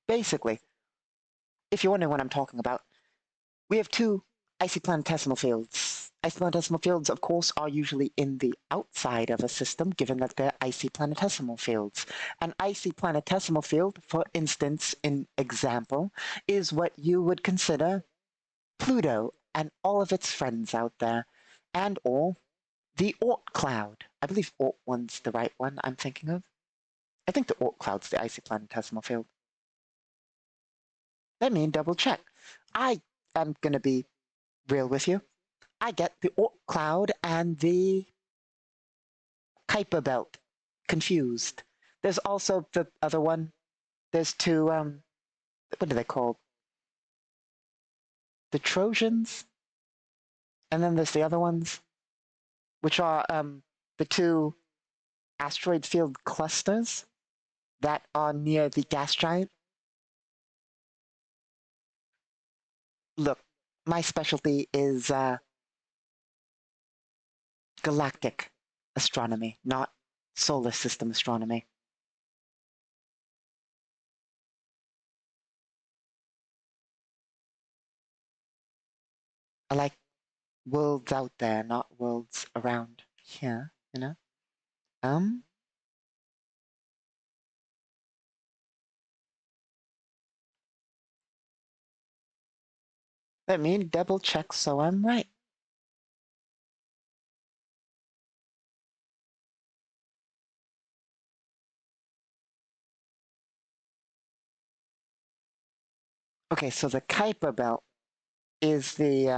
Basically, if you're wondering what I'm talking about, we have 2 icy planetesimal fields. Icy planetesimal fields, of course, are usually in the outside of a system, given that they're icy planetesimal fields. An icy planetesimal field, for instance, in example, is what you would consider Pluto and all of its friends out there, and or the Oort cloud. I believe Oort 1's the right one I'm thinking of. I think the Oort cloud's the icy planetesimal field. Let me double check. I am going to be real with you. I get the Oort cloud and the Kuiper belt confused. There's also the other one. There's 2, what are they called? The Trojans? And then there's the other ones, which are the 2 asteroid field clusters that are near the gas giant. Look, my specialty is galactic astronomy, not solar system astronomy. I like worlds out there, not worlds around here, you know? Let me double check so I'm right. Okay, so the Kuiper belt is the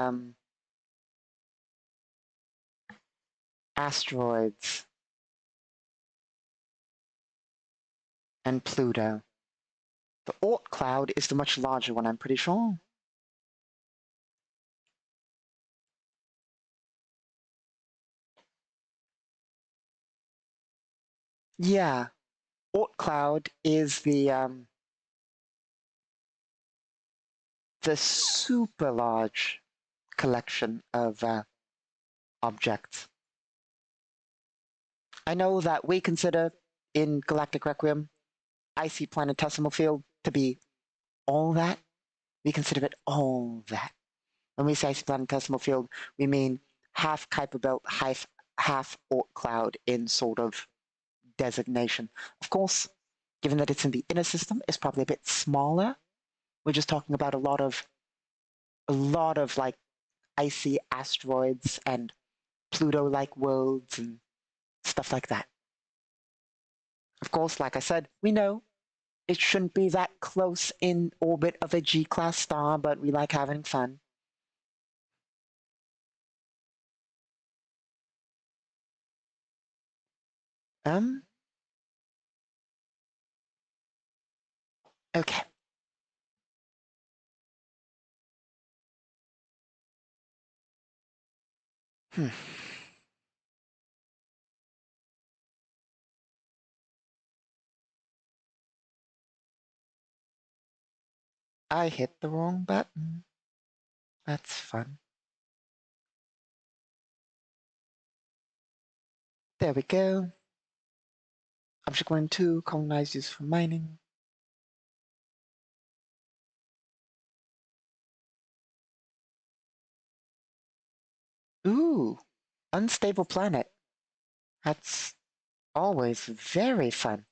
asteroids and Pluto. The Oort cloud is the much larger one, I'm pretty sure. Yeah, Oort cloud is the super large collection of objects. I know that we consider in Galactic Requiem icy planetesimal field to be all that. We consider it all that. When we say icy planetesimal field, we mean half Kuiper Belt, half Oort cloud in sort of designation. Of course, given that it's in the inner system, it's probably a bit smaller. We're just talking about a lot of like icy asteroids and Pluto-like worlds and stuff like that. Of course, like I said, we know it shouldn't be that close in orbit of a G-class star, but we like having fun. Okay. Hmm. I hit the wrong button. That's fun. There we go. Object 1 and 2, colonized used for mining. Ooh, unstable planet. That's always very fun.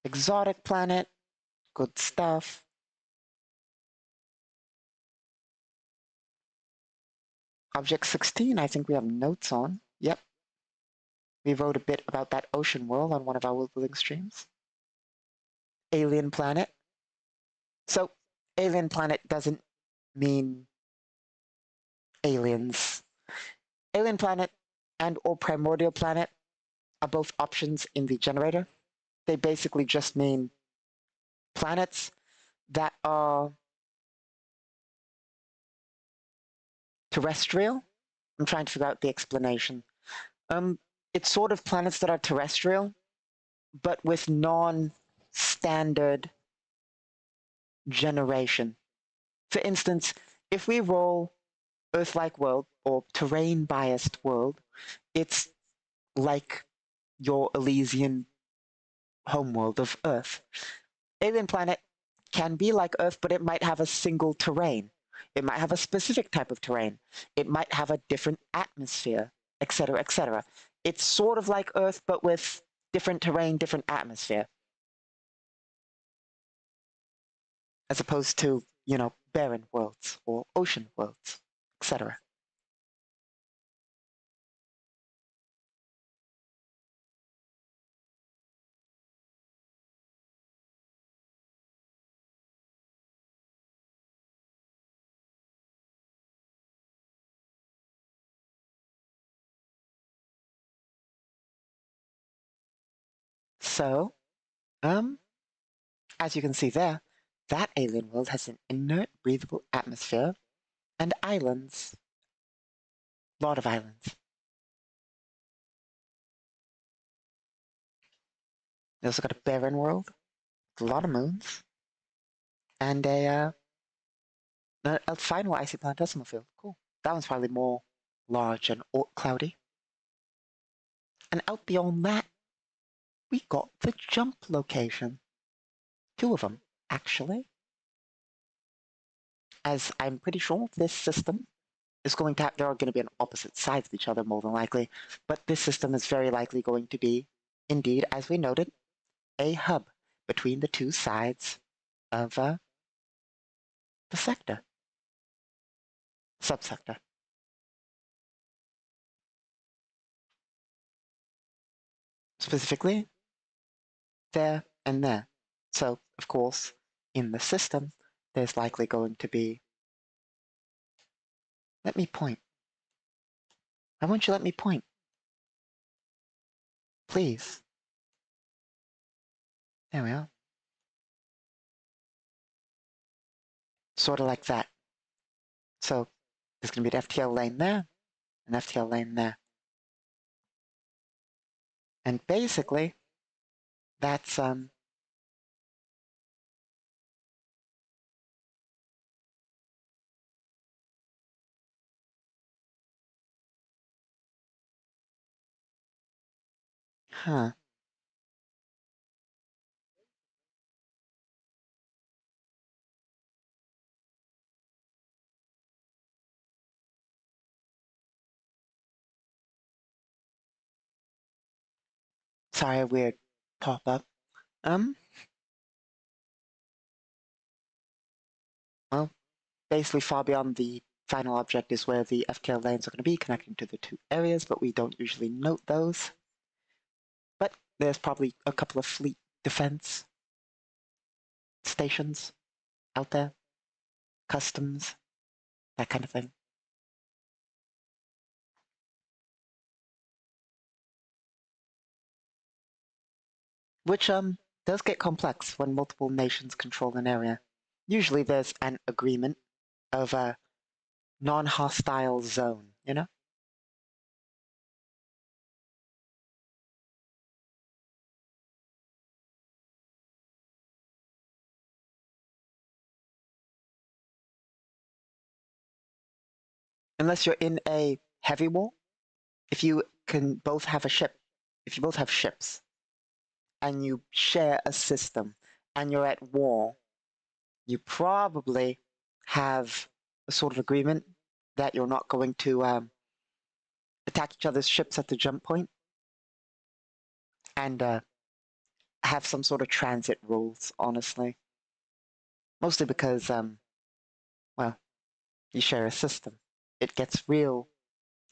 Exotic planet, good stuff. Object 16, I think we have notes on. Yep. We wrote a bit about that ocean world on one of our world-building streams. Alien planet. So, alien planet doesn't mean aliens. Alien planet and or primordial planet are both options in the generator. They basically just mean planets that are terrestrial. I'm trying to figure out the explanation. It's sort of planets that are terrestrial, but with non-standard generation. For instance, if we roll Earth-like world or terrain-biased world, it's like your Elysian homeworld of Earth. Alien planet can be like Earth, but it might have a single terrain. It might have a specific type of terrain. It might have a different atmosphere, etc., etc. It's sort of like Earth, but with different terrain, different atmosphere. As opposed to, barren worlds or ocean worlds, etc. So, as you can see there, that alien world has an inert, breathable atmosphere and islands. A lot of islands. They also got a barren world, a lot of moons, and a final icy planetesimal field. Cool. That one's probably more large and cloudy. And out beyond that, we got the jump location. Two of them, actually. As I'm pretty sure this system is going to have, they're going to be on opposite sides of each other more than likely, but this system is very likely going to be, indeed, as we noted, a hub between the two sides of the sector, subsector. Specifically, there and there. So, of course, in the system, there's likely going to be. Let me point. Why won't you let me point? Please. There we are. Sort of like that. So, there's going to be an FTL lane there, an FTL lane there. And basically, that's Huh. Sorry, a weird pop-up. Um, well, basically far beyond the final object is where the FTL lanes are going to be connecting to the two areas, but we don't usually note those. But there's probably a couple of fleet defense stations out there, customs, that kind of thing. Which does get complex when multiple nations control an area. Usually there's an agreement of a non-hostile zone, you know? Unless you're in a heavy war, if you can both have a ship, if you both have ships, and you share a system, and you're at war, you probably have a sort of agreement that you're not going to attack each other's ships at the jump point and have some sort of transit rules, honestly. Mostly because, well, you share a system. It gets real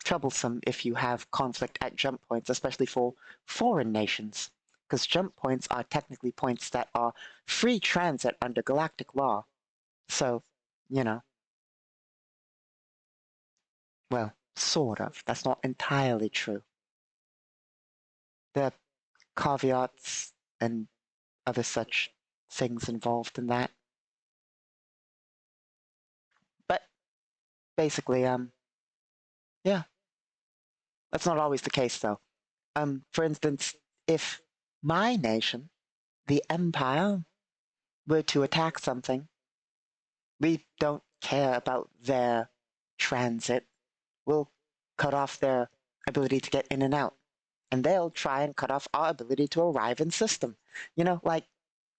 troublesome if you have conflict at jump points, especially for foreign nations, because jump points are technically points that are free transit under galactic law. So, you know, well, sort of. That's not entirely true. There are caveats and other such things involved in that. But basically, yeah, that's not always the case, though. For instance, if my nation, the Empire, were to attack something, we don't care about their transit. We'll cut off their ability to get in and out. And they'll try and cut off our ability to arrive in system. You know, like,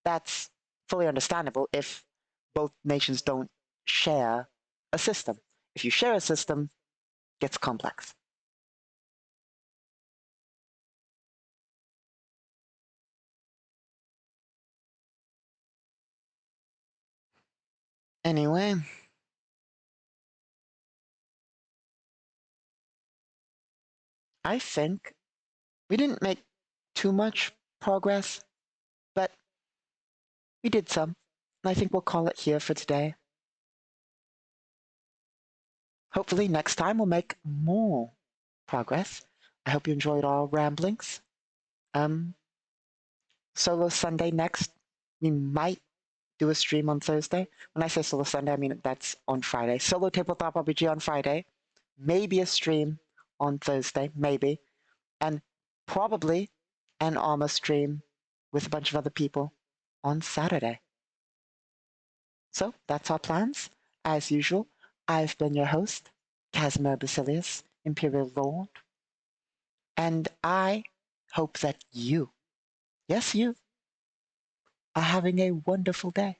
that's fully understandable if both nations don't share a system. If you share a system, it gets complex. Anyway, I think we didn't make too much progress, but we did some. And I think we'll call it here for today. Hopefully next time we'll make more progress. I hope you enjoyed our ramblings. Um, Solo Sunday next. We might do a stream on Thursday. When I say Solo Sunday, I mean that's on Friday. Solo Tabletop RPG on Friday. Maybe a stream on Thursday, maybe. And probably an Armor stream with a bunch of other people on Saturday. So that's our plans. As usual, I've been your host, Casimir Basilius, Imperial Lord. And I hope that you, yes, you, are having a wonderful day.